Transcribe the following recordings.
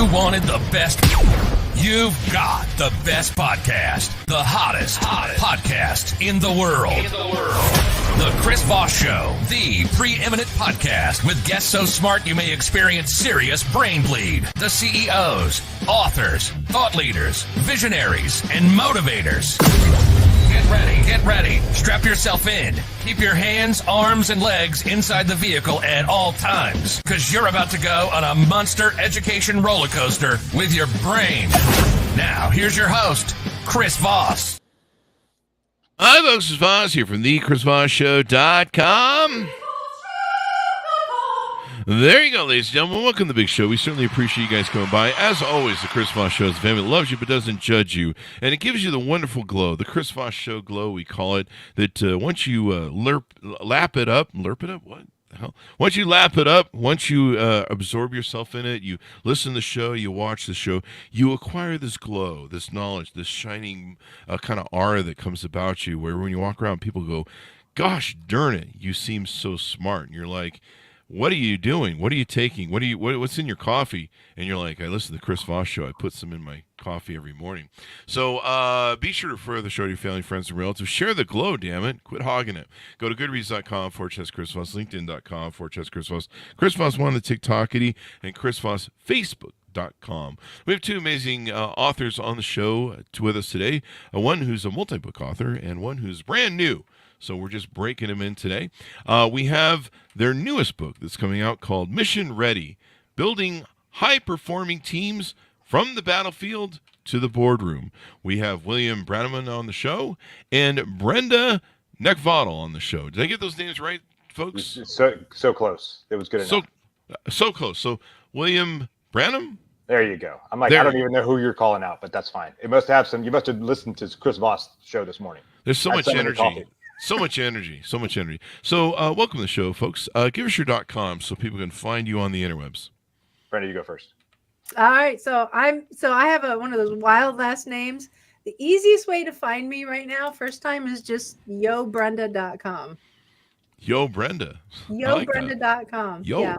You wanted the best. You've got the best podcast. The hottest podcast in the world. The Chris Voss Show, the preeminent podcast with guests so smart you may experience serious brain bleed. The CEOs, authors, thought leaders, visionaries, and motivators. Get ready. Strap yourself in. Keep your hands, arms, and legs inside the vehicle at all times, because you're about to go on a monster education roller coaster with your brain. Now, here's your host, Chris Voss. Hi, folks. It's Voss here from thechrisvossshow.com. There you go, ladies and gentlemen. Welcome to the big show. We certainly appreciate you guys coming by. As always, the Chris Voss Show is a family that loves you but doesn't judge you. And it gives you the wonderful glow, the Chris Voss Show glow, we call it, that once you lap it up, what the hell? Once you lap it up, once you absorb yourself in it, you listen to the show, you watch the show, you acquire this glow, this knowledge, this shining kind of aura that comes about you, where when you walk around, people go, gosh darn it, you seem so smart. And you're like, what are you doing? What are you taking? What's in your coffee? And you're like, I listen to the Chris Voss Show. I put some in my coffee every morning. So be sure to refer the show to your family, friends, and relatives. Share the glow, damn it. Quit hogging it. Go to goodreads.com/Chris Voss, LinkedIn.com/Chris Voss, Chris Voss One, the TikTokity, and Chris Voss Facebook.com. We have two amazing authors on the show with us today. One who's a multi-book author and one who's brand new. So we're just breaking them in today. We have their newest book that's coming out called Mission Ready, Building High-Performing Teams from the Battlefield to the Boardroom. We have William Brannaman on the show and Brenda Neckvaddle on the show. Did I get those names right, folks? So close. It was good enough. So close. So William Branham? There you go. I'm like, I don't even know who you're calling out, but that's fine. It must have some. You must have listened to Chris Voss' show this morning. There's so much energy. So much energy. So welcome to the show, folks. Give us your .com so people can find you on the interwebs. Brenda, you go first. All right. So I have one of those wild last names. The easiest way to find me right now, first time, is just yobrenda.com. Yo, Brenda. Yobrenda.com. Yo. Yeah.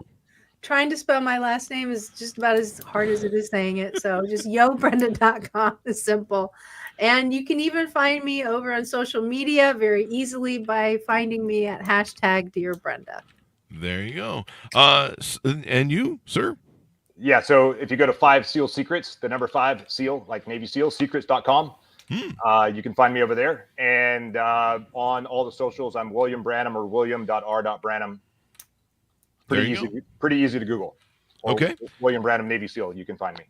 Trying to spell my last name is just about as hard as it is saying it. So just yobrenda.com is simple. And you can even find me over on social media very easily by finding me at #DearBrenda. There you go. And you, sir? Yeah, so if you go to 5 Seal Secrets, the number 5 seal, like Navy SEAL, secrets.com, you can find me over there. And on all the socials, I'm William Branham or william.r.branham. Pretty easy to Google. Or okay. William Branham, Navy SEAL, you can find me.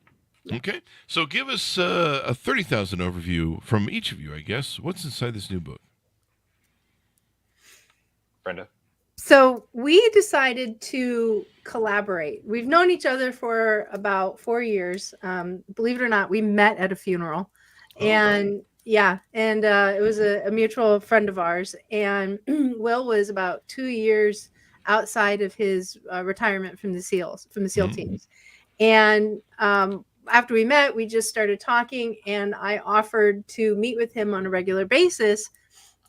Okay. So give us a 30,000 overview from each of you, I guess. What's inside this new book? Brenda? So we decided to collaborate. We've known each other for about 4 years. Believe it or not, we met at a funeral. And it was a mutual friend of ours. And Will was about 2 years outside of his retirement from the SEAL teams. And after we met, we just started talking, and I offered to meet with him on a regular basis.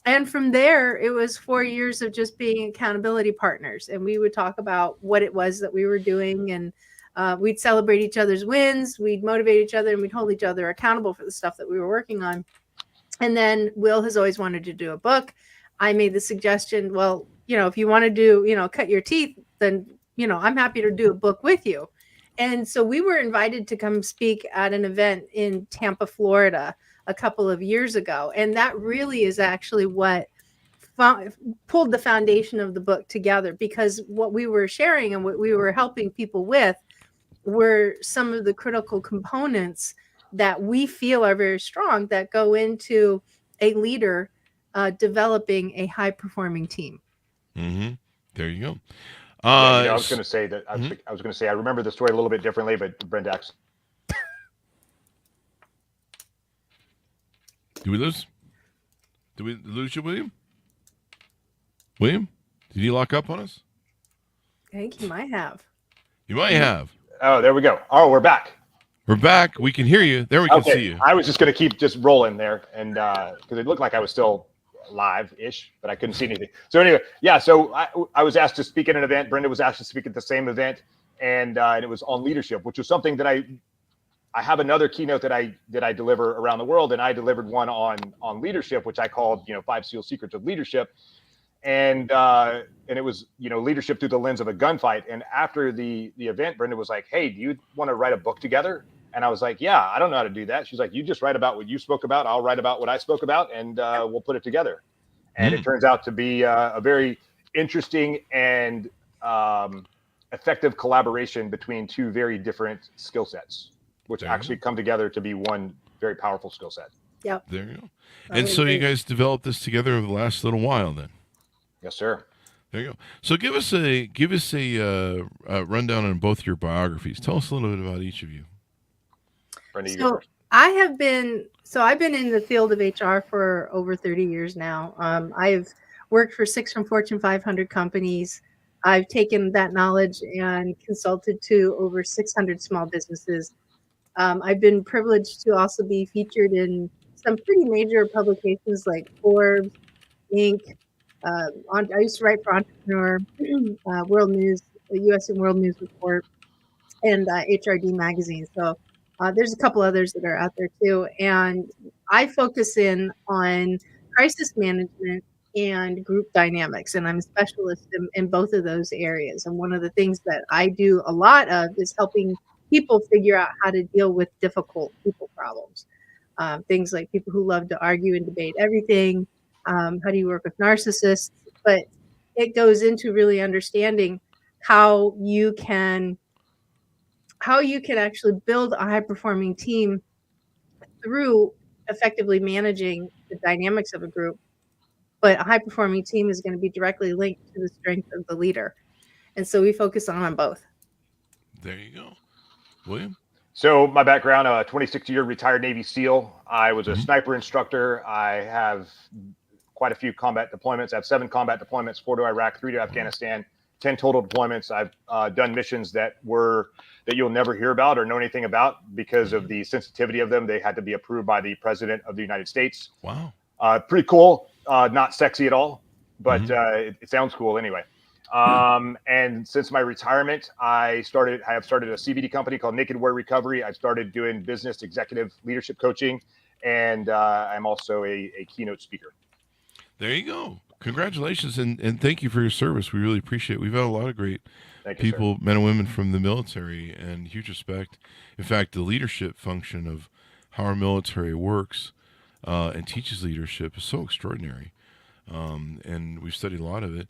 And from there, it was 4 years of just being accountability partners. And we would talk about what it was that we were doing, and we'd celebrate each other's wins. We'd motivate each other, and we'd hold each other accountable for the stuff that we were working on. And then Will has always wanted to do a book. I made the suggestion, well, if you want to do, cut your teeth, then, I'm happy to do a book with you. And so we were invited to come speak at an event in Tampa, Florida, a couple of years ago. And that really is actually what pulled the foundation of the book together, because what we were sharing and what we were helping people with were some of the critical components that we feel are very strong that go into a leader developing a high-performing team. Mm-hmm. There you go. I was going to say that. I was going to say I remember the story a little bit differently, but Brenda actually. Did we lose? Did we lose you, William? William, did you lock up on us? I think you might have. You might have. Oh, there we go. Oh, we're back. We're back. We can hear you. There we can see you. I was just going to keep just rolling there, and because it looked like I was still live-ish, but I couldn't see anything. So anyway, yeah. So I was asked to speak at an event. Brenda was asked to speak at the same event, and it was on leadership, which was something that I I have another keynote that I deliver around the world, and I delivered one on leadership, which I called 5 SEAL Secrets of Leadership, and it was leadership through the lens of a gunfight. And after the event, Brenda was like, "Hey, do you want to write a book together?" And I was like, "Yeah, I don't know how to do that." She's like, "You just write about what you spoke about. I'll write about what I spoke about, and we'll put it together." And it turns out to be a very interesting and effective collaboration between two very different skill sets, which actually come together to be one very powerful skill set. Yep. There you go. And so you guys developed this together over the last little while, then. Yes, sir. There you go. So give us a rundown on both your biographies. Tell us a little bit about each of you. Brenda, you So go first. I've been in the field of HR for over 30 years now. I've worked for 6 from Fortune 500 companies. I've taken that knowledge and consulted to over 600 small businesses. I've been privileged to also be featured in some pretty major publications like Forbes, Inc. I used to write for Entrepreneur, World News, U.S. and World News Report, and HRD Magazine. So there's a couple others that are out there too. And I focus in on crisis management and group dynamics, and I'm a specialist in both of those areas. And one of the things that I do a lot of is helping people figure out how to deal with difficult people problems. Things like people who love to argue and debate everything. How do you work with narcissists? But it goes into really understanding how you can actually build a high-performing team through effectively managing the dynamics of a group. But a high-performing team is going to be directly linked to the strength of the leader. And so we focus on both. There you go. William? So my background, 26-year retired Navy SEAL. I was a sniper instructor. I have quite a few combat deployments. I have 7 combat deployments, 4 to Iraq, 3 to Afghanistan, 10 total deployments. I've done missions that you'll never hear about or know anything about because of the sensitivity of them. They had to be approved by the President of the United States. Wow. Pretty cool. Not sexy at all, but it sounds cool anyway. And since my retirement, I have started a CBD company called Naked Warrior Recovery. I've started doing business executive leadership coaching, and I'm also a keynote speaker. There you go. Congratulations, and thank you for your service. We really appreciate it. We've had a lot of great people, men and women from the military, and huge respect. In fact, the leadership function of how our military works and teaches leadership is so extraordinary. And we've studied a lot of it.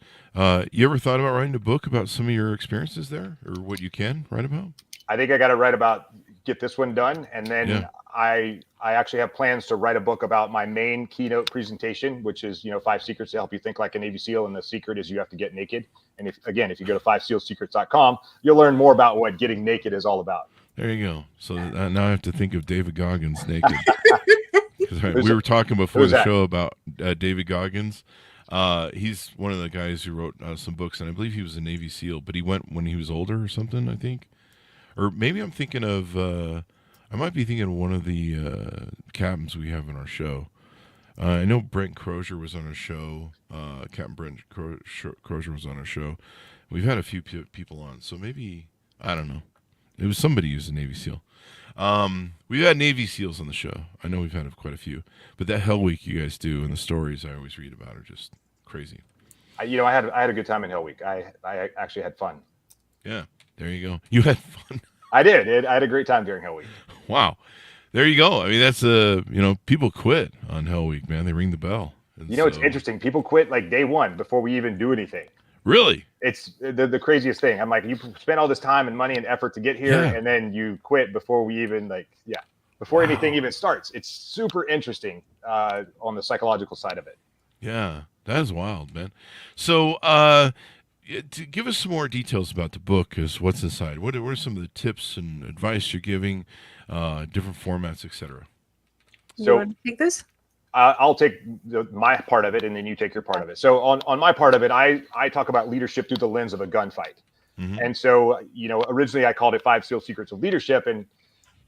You ever thought about writing a book about some of your experiences there, or what you can write about? I think I got to get this one done. And then I actually have plans to write a book about my main keynote presentation, which is, 5 secrets to help you think like a Navy SEAL. And the secret is you have to get naked. And if you go to 5sealsecrets.com, you'll learn more about what getting naked is all about. There you go. So now I have to think of David Goggins naked. We were talking before the show about David Goggins. He's one of the guys who wrote some books, and I believe he was a Navy SEAL, but he went when he was older or something, I think. Or maybe I'm thinking of, I might be thinking of one of the captains we have in our show. I know Brent Crozier was on our show. Captain Brent Crozier was on our show. We've had a few people on, so maybe, I don't know. It was somebody who's a Navy SEAL. We've had Navy SEALs on the show. I know we've had quite a few, but that Hell Week you guys do and the stories I always read about are just crazy. I had a good time in Hell Week. I actually had fun. Yeah, there you go. You had fun. I did. I had a great time during Hell Week. Wow, there you go. I mean, that's people quit on Hell Week, man. They ring the bell. It's interesting. People quit like day one before we even do anything. Really? It's the craziest thing. I'm like, you spent all this time and money and effort to get here, and then you quit before we even before anything even starts. It's super interesting on the psychological side of it. Yeah, that is wild, man. So to give us some more details about the book, is what's inside. What are some of the tips and advice you're giving, different formats, etc.? You want to take this? I'll take my part of it, and then you take your part of it. So on my part of it, I talk about leadership through the lens of a gunfight. And so, originally I called it 5 SEAL Secrets of Leadership. And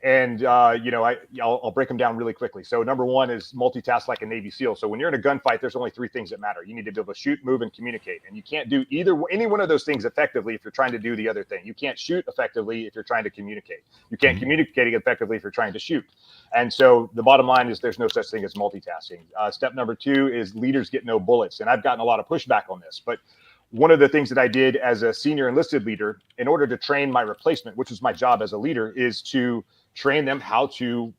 And I'll break them down really quickly. So number one is multitask like a Navy SEAL. So when you're in a gunfight, there's only 3 things that matter. You need to be able to shoot, move, and communicate. And you can't do any one of those things effectively if you're trying to do the other thing. You can't shoot effectively if you're trying to communicate. You can't communicate effectively if you're trying to shoot. And so the bottom line is there's no such thing as multitasking. Step number 2 is leaders get no bullets. And I've gotten a lot of pushback on this, but one of the things that I did as a senior enlisted leader in order to train my replacement, which is my job as a leader, is to train them how to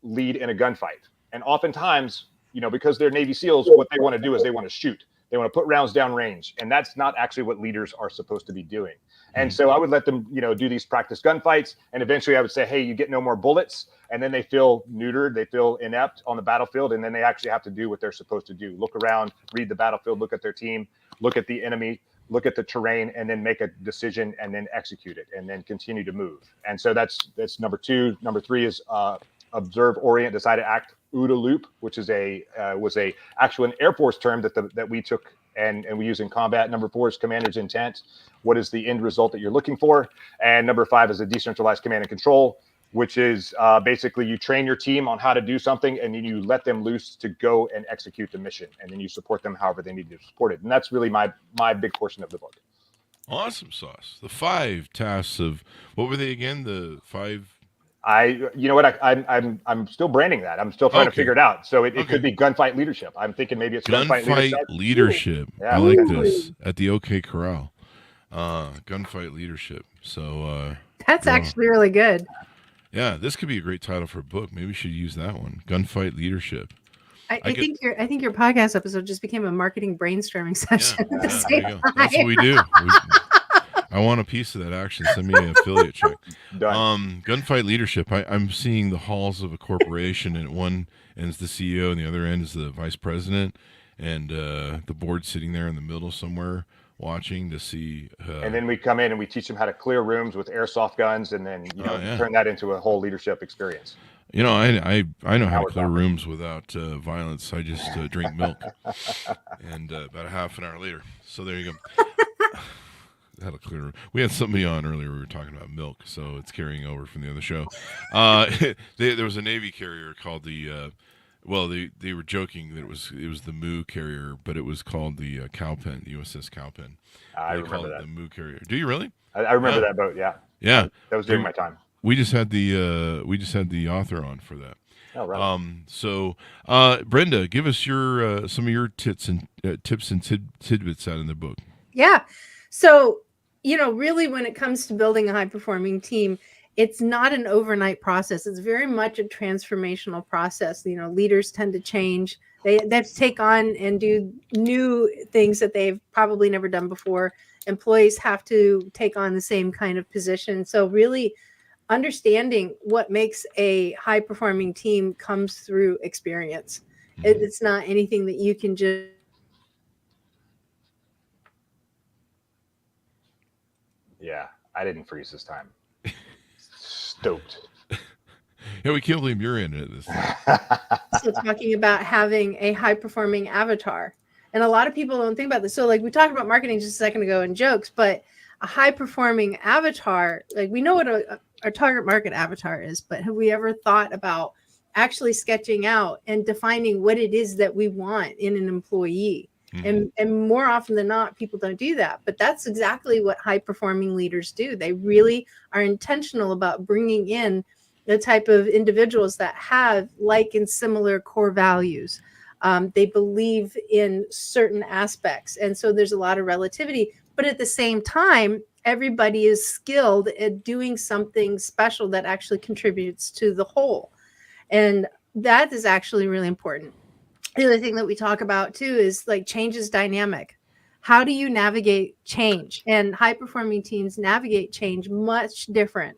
lead in a gunfight. And oftentimes, because they're Navy SEALs, what they want to do is they want to shoot. They want to put rounds down range. And that's not actually what leaders are supposed to be doing. And so I would let them, do these practice gunfights. And eventually I would say, hey, you get no more bullets. And then they feel neutered. They feel inept on the battlefield. And then they actually have to do what they're supposed to do. Look around, read the battlefield, look at their team, look at the enemy, look at the terrain, and then make a decision and then execute it and then continue to move. And so that's number 2. Number 3 is observe, orient, decide to act, OODA loop, which is was actually an Air Force term that we took and we use in combat. Number 4 is commander's intent. What is the end result that you're looking for? And number 5 is a decentralized command and control, which is basically you train your team on how to do something and then you let them loose to go and execute the mission. And then you support them however they need to support it. And that's really my big portion of the book. Awesome sauce. The 5 tasks of, what were they again? The 5. I'm still branding that. I'm still trying to figure it out. So it could be gunfight leadership. I'm thinking maybe it's gunfight leadership. Yeah, I like this. At the OK Corral. Gunfight leadership. So that's actually really good. Yeah, this could be a great title for a book. Maybe we should use that one. Gunfight leadership. I think your podcast episode just became a marketing brainstorming session. Yeah, there you go. That's what we do. I want a piece of that action. Send me an affiliate check. Done. Gunfight leadership. I'm seeing the halls of a corporation, and at one end is the CEO, and the other end is the vice president, and the board sitting there in the middle somewhere watching to see. And then we come in and we teach them how to clear rooms with airsoft guns, and then turn that into a whole leadership experience. I know how to clear rooms without violence. I just drink milk, and about a half an hour later. So there you go. How to clear room. We had somebody on earlier. We were talking about milk, so it's carrying over from the other show. There was a Navy carrier called the. They were joking that it was the Moo carrier, but it was called the Cowpen, the USS Cowpen. I remember that. The Moo carrier. Do you really? I remember that boat. Yeah. Yeah. That was during my time. We just had the author on for that. Oh, right. So Brenda, give us your some of your tips and tidbits out in the book. Yeah. So, really when it comes to building a high performing team, it's not an overnight process. It's very much a transformational process. Leaders tend to change. They have to take on and do new things that they've probably never done before. Employees have to take on the same kind of position. So really understanding what makes a high performing team comes through experience. Mm-hmm. It's not anything that you can just. Yeah, I didn't freeze this time. Stoked. Yeah, we can't believe you're in it this time. So talking about having a high performing avatar. And a lot of people don't think about this. So we talked about marketing just a second ago in jokes, but a high performing avatar, we know what our target market avatar is, but have we ever thought about actually sketching out and defining what it is that we want in an employee? Mm-hmm. And more often than not, people don't do that. But that's exactly what high-performing leaders do. They really are intentional about bringing in the type of individuals that have like and similar core values. They believe in certain aspects. And so there's a lot of relativity. But at the same time, everybody is skilled at doing something special that actually contributes to the whole. And that is actually really important. The other thing that we talk about too is change is dynamic. How do you navigate change? And high performing teams navigate change much different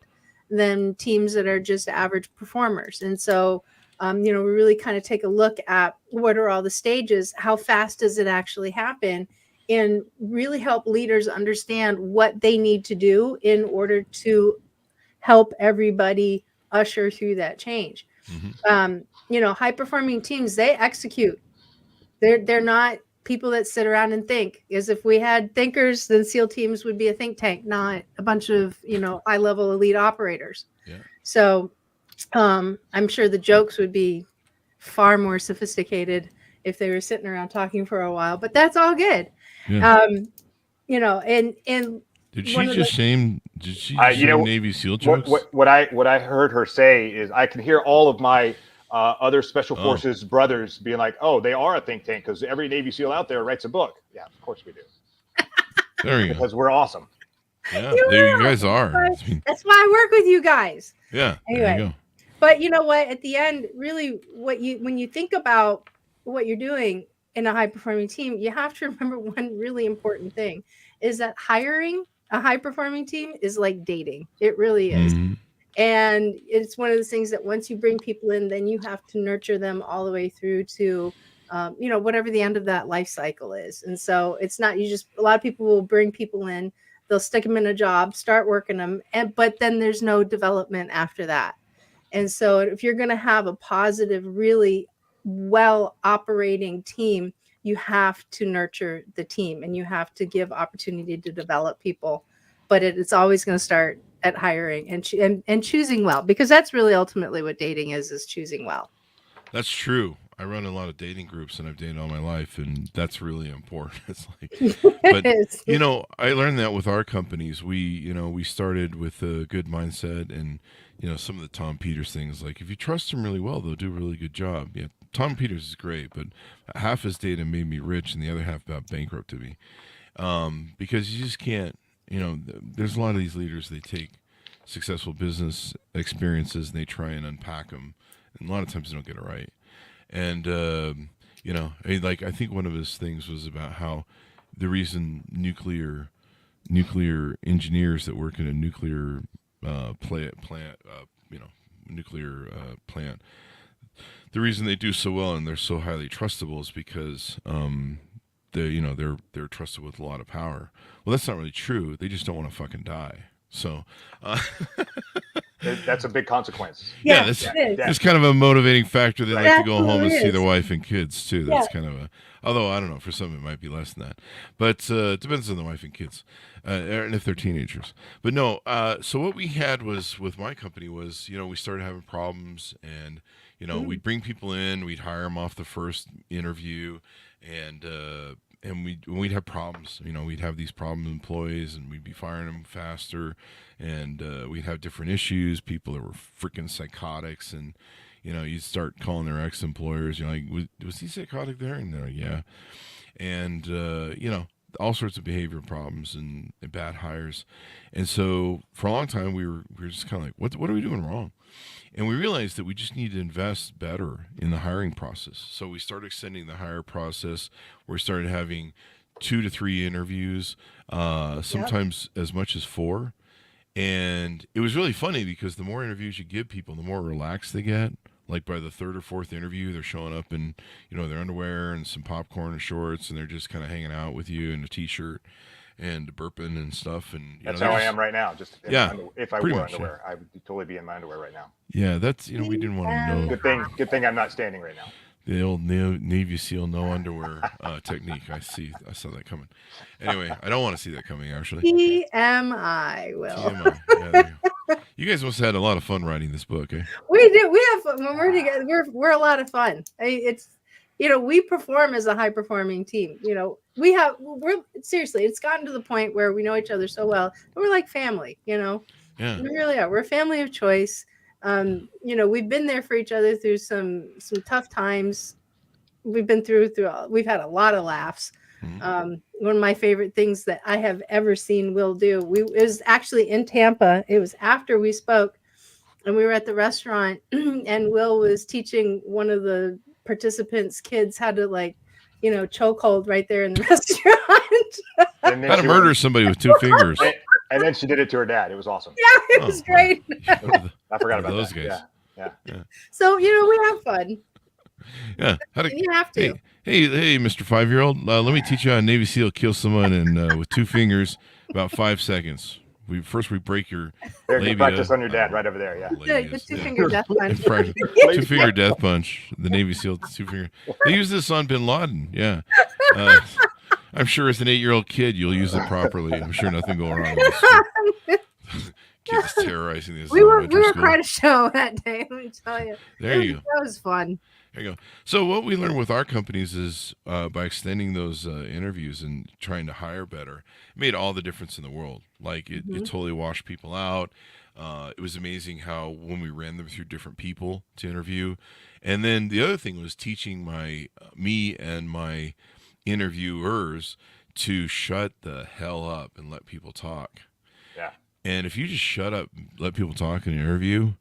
than teams that are just average performers. And so, we really kind of take a look at what are all the stages, how fast does it actually happen, and really help leaders understand what they need to do in order to help everybody usher through that change. Mm-hmm. High performing teams, they execute. They're not people that sit around and think. Because if we had thinkers, then SEAL teams would be a think tank, not a bunch of, high level elite operators. Yeah. So I'm sure the jokes would be far more sophisticated if they were sitting around talking for a while, but that's all good. Yeah. And did she just shame Navy SEAL jokes? What I heard her say is, I can hear all of my other special forces brothers being like, "Oh, they are a think tank because every Navy SEAL out there writes a book." Yeah, of course we do. There you go. Because we're awesome. Yeah, there you guys are. That's why I work with you guys. Yeah. Anyway, there you go. But you know what? At the end, really, when you think about what you're doing in a high performing team, you have to remember one really important thing: is that hiring a high performing team is like dating. It really is. Mm-hmm. And it's one of those things that once you bring people in, then you have to nurture them all the way through to, whatever the end of that life cycle is. And so it's not, a lot of people will bring people in, they'll stick them in a job, start working them, but then there's no development after that. And so if you're going to have a positive, really well operating team, you have to nurture the team and you have to give opportunity to develop people. But it's always going to start at hiring and choosing well, because that's really ultimately what dating is choosing well. That's true. I run a lot of dating groups and I've dated all my life, and that's really important. It's like, but I learned that with our companies. We started with a good mindset, and some of the Tom Peters things, like if you trust them really well, they'll do a really good job. Yeah, Tom Peters is great, but half his data made me rich and the other half about bankrupted me, because you just can't. There's a lot of these leaders, they take successful business experiences and they try and unpack them, and a lot of times they don't get it right. And I think one of his things was about how the reason nuclear engineers that work in a nuclear nuclear plant, the reason they do so well and they're so highly trustable is because they're trusted with a lot of power. Well, that's not really true. They just don't want to fucking die. So that's a big consequence. Yeah, that's kind of a motivating factor. They like to go home and see their is. wife and kids too. That's kind of although I don't know, for some it might be less than that, but it depends on the wife and kids, and if they're teenagers. But no, so what we had was with my company was, we started having problems, and we'd bring people in, we'd hire them off the first interview, and we'd have problems. We'd have these problem employees, and we'd be firing them faster, and we'd have different issues. People that were freaking psychotics, and you'd start calling their ex-employers. Like, was he psychotic there? And they're like, yeah. And all sorts of behavior problems and bad hires. And so for a long time, we were just kind of like, what are we doing wrong? And we realized that we just need to invest better in the hiring process. So we started extending the hire process. We started having 2 to 3 interviews, sometimes as much as 4. And it was really funny because the more interviews you give people, the more relaxed they get. Like by the 3rd or 4th interview, they're showing up in, their underwear and some popcorn and shorts, and they're just kind of hanging out with you in a t-shirt and burping and stuff. And that's how I am right now. Just if I wore underwear, yeah. I would totally be in my underwear right now. Yeah, that's we didn't want to know. Good thing I'm not standing right now. The old Navy SEAL no underwear technique. I saw that coming. Anyway, I don't want to see that coming, actually. TMI, Will. TMI. Yeah, you guys must have had a lot of fun writing this book, eh? We do. We have fun when we're together. We're a lot of fun. It's we perform as a high performing team. We're seriously. It's gotten to the point where we know each other so well. We're like family. Yeah. We really are. We're a family of choice. We've been there for each other through some tough times. We've been we've had a lot of laughs. Mm-hmm. One of my favorite things that I have ever seen Will do, it was actually in Tampa. It was after we spoke, and we were at the restaurant, and Will was teaching one of the participants' kids how to chokehold right there in the restaurant. How to murder somebody with 2 fingers. And then she did it to her dad. It was awesome. Yeah, it was great. I forgot about those that. guys. Yeah. So we have fun. Yeah. You have to. Hey, Mr. 5-year-old. Let me teach you how a Navy SEAL kills someone with 2 fingers, about 5 seconds. We break your labia. Practice on your dad right over there. Yeah. The 2-finger death punch. 2-finger death punch. The Navy SEAL 2-finger. They use this on Bin Laden. Yeah. I'm sure as an 8-year-old kid, you'll use it properly. I'm sure nothing will go wrong with this. Kids terrorizing this. We were school. quite a show that day. Let me tell you. There you go. That was fun. There you go. So what we learned with our companies is by extending those interviews and trying to hire better, it made all the difference in the world. Like it totally washed people out. It was amazing how when we ran them through different people to interview, and then the other thing was teaching me and my interviewers to shut the hell up and let people talk. Yeah. And if you just shut up, let people talk in an interview,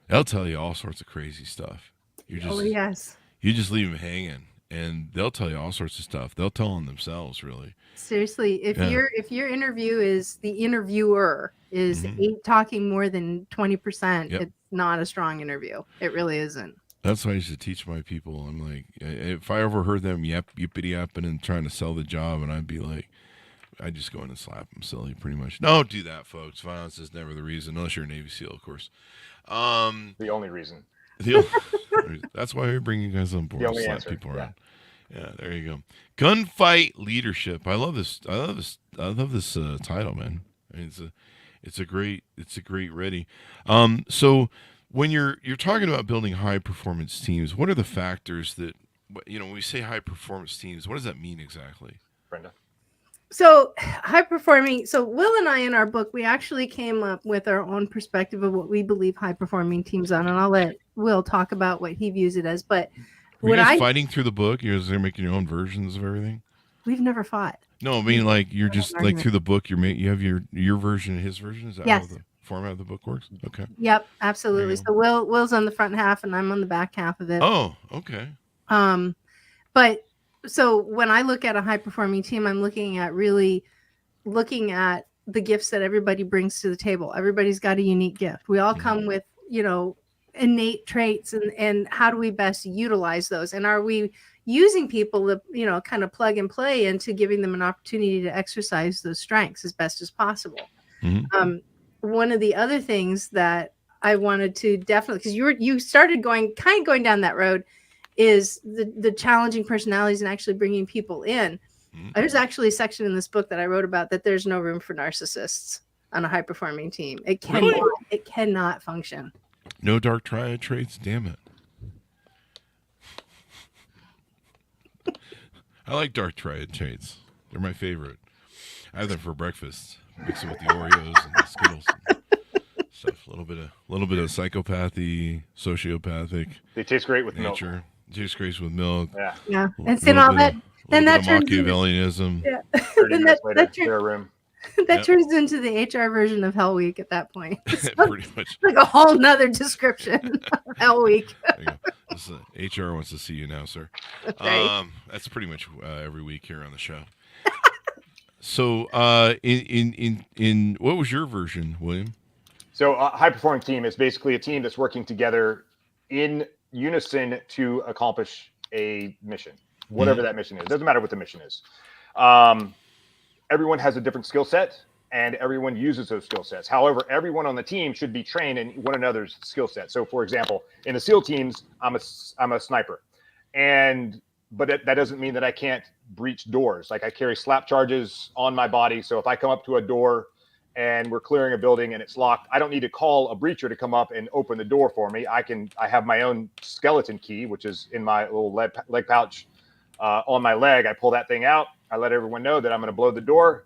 they'll tell you all sorts of crazy stuff. Yes. You just leave them hanging, and they'll tell you all sorts of stuff. They'll tell on themselves, really. Seriously, if your interview is the interviewer is talking more than 20%, it's not a strong interview. It really isn't. That's what I used to teach my people. I'm like, if I overheard them yippity yapping and trying to sell the job, and I'd be like, I'd just go in and slap them silly, pretty much. Don't do that, folks. Violence is never the reason, unless you're a Navy SEAL, of course. The only reason. That's why we bring you guys on board. The only slap answer. people around. Yeah, there you go. Gunfight leadership. I love this. I love this title, man. I mean, it's a great ready. So when you're talking about building high performance teams, what are the factors that when we say high performance teams, what does that mean exactly? Brenda. So high performing. So Will and I in our book, we actually came up with our own perspective of what we believe high performing teams are, and I'll let Will talk about what he views it as. But Were you guys fighting through the book? You're making your own versions of everything? We've never fought. No, I mean like you're just like through the book. You have your version and his version. Is that how the format of the book works? Okay. Yep, absolutely. So Will's on the front half, and I'm on the back half of it. Oh, okay. But so when I look at a high performing team, I'm looking at the gifts that everybody brings to the table. Everybody's got a unique gift. We all come with, innate traits, and how do we best utilize those? And are we using people to, kind of plug and play into giving them an opportunity to exercise those strengths as best as possible? Mm-hmm. One of the other things that I wanted to definitely, because you started going down that road, is the challenging personalities and actually bringing people in. Mm-hmm. There's actually a section in this book that I wrote about that there's no room for narcissists on a high performing team. It cannot function. No dark triad traits. Damn it. I like dark triad traits. They're my favorite. I have them for breakfast. Mix it with the Oreos and the Skittles and stuff. A little bit of psychopathy, sociopathic. They taste great with nature. milk. Tastes great with milk. Yeah. And see all that. Then that turns Machiavellianism. Then that turns into the HR version of Hell Week at that point. Pretty much. Like a whole nother description of Hell Week. HR wants to see you now, sir. Right. That's pretty much every week here on the show. So, in what was your version, William? So, a high-performing team is basically a team that's working together in unison to accomplish a mission, whatever that mission is. Doesn't matter what the mission is. Everyone has a different skill set, and everyone uses those skill sets. However, everyone on the team should be trained in one another's skill set. So, for example, in the SEAL teams, I'm a sniper, but that doesn't mean that I can't breach doors. Like I carry slap charges on my body. So if I come up to a door and we're clearing a building and it's locked, I don't need to call a breacher to come up and open the door for me. I have my own skeleton key, which is in my little leg pouch on my leg. I pull that thing out. I let everyone know that I'm going to blow the door,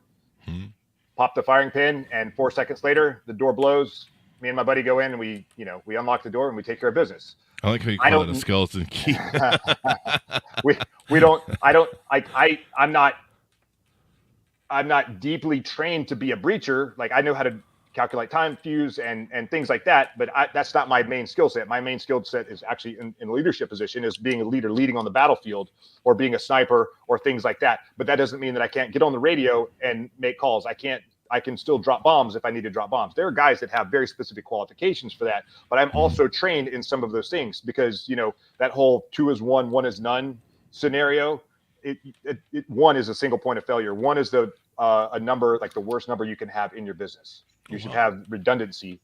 pop the firing pin, and 4 seconds later, the door blows. Me and my buddy go in and we unlock the door and we take care of business. I like how you call it a skeleton key. I'm not deeply trained to be a breacher. Like I know how to calculate time fuse and things like that, but that's not my main skill set. My main skill set is actually in a leadership position, is being a leader, leading on the battlefield, or being a sniper or things like that. But that doesn't mean that I can't get on the radio and make calls. I can still drop bombs if I need to drop bombs. There are guys that have very specific qualifications for that, but I'm also trained in some of those things because, that whole 2 is 1, 1 is none scenario, one is a single point of failure. One is a number, like the worst number you can have in your business. You should have redundancy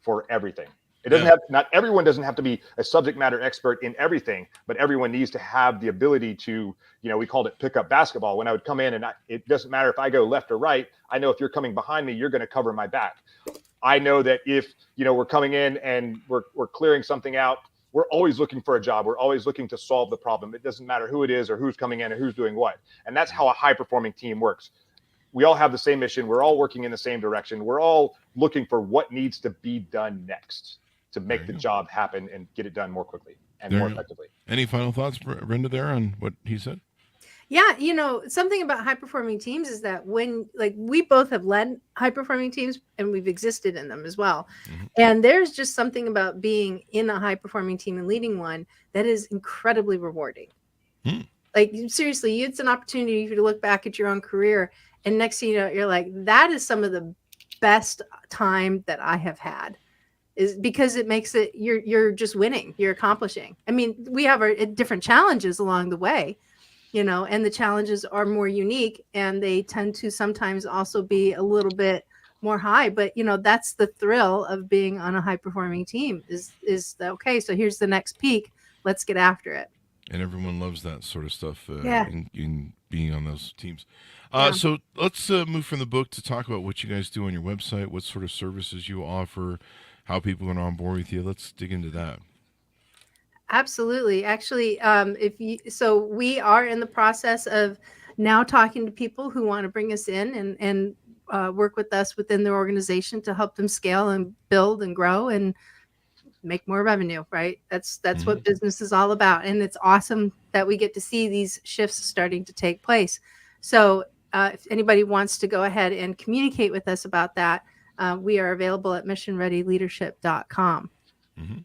for everything. It doesn't not everyone doesn't have to be a subject matter expert in everything, but everyone needs to have the ability to, we called it pick up basketball. When I would come in and it doesn't matter if I go left or right. I know if you're coming behind me, you're going to cover my back. I know that if, we're coming in and we're clearing something out, we're always looking for a job. We're always looking to solve the problem. It doesn't matter who it is or who's coming in or who's doing what. And that's how a high performing team works. We all have the same mission. We're all working in the same direction. We're all looking for what needs to be done next to make the job happen and get it done more quickly and more effectively. Any final thoughts, Brenda, there on what he said? Yeah, something about high performing teams is that when we both have led high performing teams and we've existed in them as well. Mm-hmm. And there's just something about being in a high performing team and leading one that is incredibly rewarding. Seriously, it's an opportunity for you to look back at your own career. And next thing you know, you're like, that is some of the best time that I have had. Is because it makes it you're just winning, you're accomplishing. I mean, we have our different challenges along the way, and the challenges are more unique and they tend to sometimes also be a little bit more high. But that's the thrill of being on a high performing team is okay, so here's the next peak. Let's get after it. And everyone loves that sort of stuff in being on those teams. So let's move from the book to talk about what you guys do on your website, what sort of services you offer, how people are on board with you. Let's dig into that. Absolutely. Actually, we are in the process of now talking to people who want to bring us in and work with us within their organization to help them scale and build and grow and make more revenue, right? That's what business is all about. And it's awesome that we get to see these shifts starting to take place. So if anybody wants to go ahead and communicate with us about that, we are available at missionreadyleadership.com. Mm-hmm.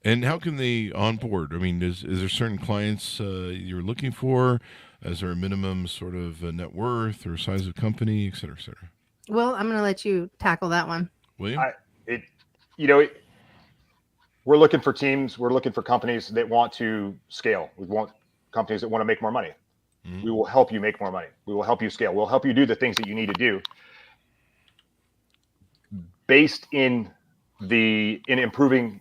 And how can they onboard? I mean, is there certain clients you're looking for? Is there a minimum sort of net worth or size of company, et cetera, et cetera? Well, I'm going to let you tackle that one. William? We're looking for teams. We're looking for companies that want to scale. We want companies that want to make more money. Mm-hmm. We will help you make more money. We will help you scale. We'll help you do the things that you need to do based in improving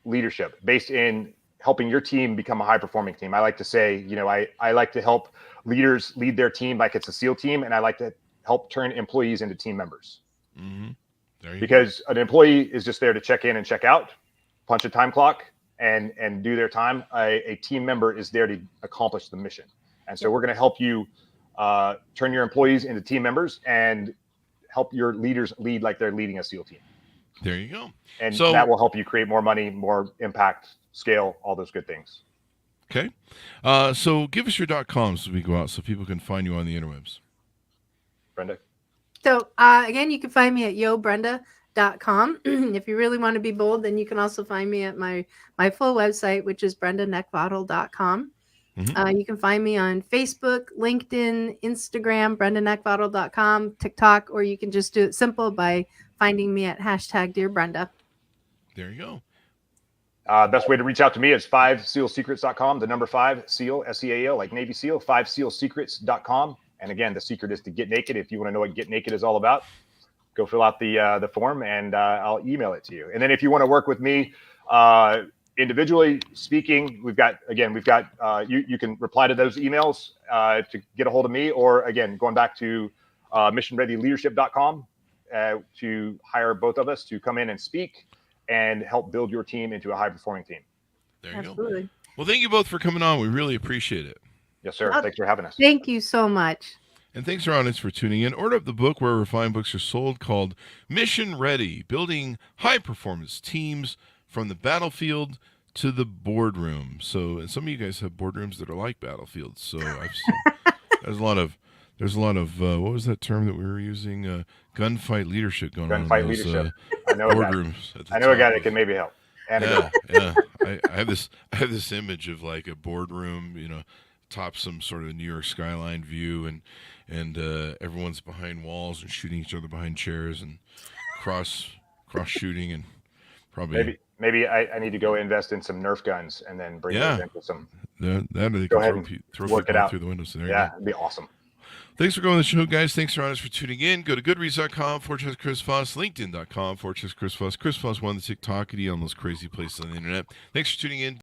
leadership, based in helping your team become a high performing team. I like to say, I like to help leaders lead their team like it's a SEAL team. And I like to help turn employees into team members. Mm-hmm. Because an employee is just there to check in and check out, punch a time clock and do their time. A team member is there to accomplish the mission. And so we're going to help you turn your employees into team members and help your leaders lead like they're leading a SEAL team. There you go. And so that will help you create more money, more impact, scale, all those good things. Okay. So give us your .coms as we go out so people can find you on the interwebs. Brenda? So again, you can find me at yobrenda.com. If you really want to be bold, then you can also find me at my full website, which is brendaneckvattel.com. Mm-hmm. You can find me on Facebook, LinkedIn, Instagram, brendaneckvattel.com, TikTok, or you can just do it simple by finding me at #DearBrenda. There you go. Best way to reach out to me is 5sealsecrets.com, the number 5, SEAL, SEAL, like Navy SEAL, 5sealsecrets.com. And again, the secret is to get naked. If you want to know what Get Naked is all about, go fill out the form and I'll email it to you. And then if you want to work with me, individually speaking, we've got you can reply to those emails to get a hold of me, or again, going back to missionreadyleadership.com to hire both of us to come in and speak and help build your team into a high performing team. There you Absolutely. go. Well, thank you both for coming on. We really appreciate it. Yes, sir. Thanks for having us. Thank you so much. And thanks, our audience, for tuning in. Order up the book wherever fine books are sold, called Mission Ready, Building High Performance Teams from the Battlefield to the Boardroom. So, and some of you guys have boardrooms that are like battlefields. So I've seen, there's a lot of what was that term that we were using? Gunfight leadership going on. Gunfight leadership. I know boardrooms. I know a guy that can maybe help. Yeah. I have this image of like a boardroom, top some sort of New York skyline view, and everyone's behind walls and shooting each other behind chairs and cross shooting, and probably maybe I need to go invest in some Nerf guns and then bring those into some. That or they can throw people through the windows. So it'd be awesome. Thanks for going to the show, guys. Thanks for honest for tuning in. Go to goodreads.com, Chris Voss, LinkedIn.com, Chris Voss, Chris Voss1, the TikTokity on those crazy places on the internet. Thanks for tuning in.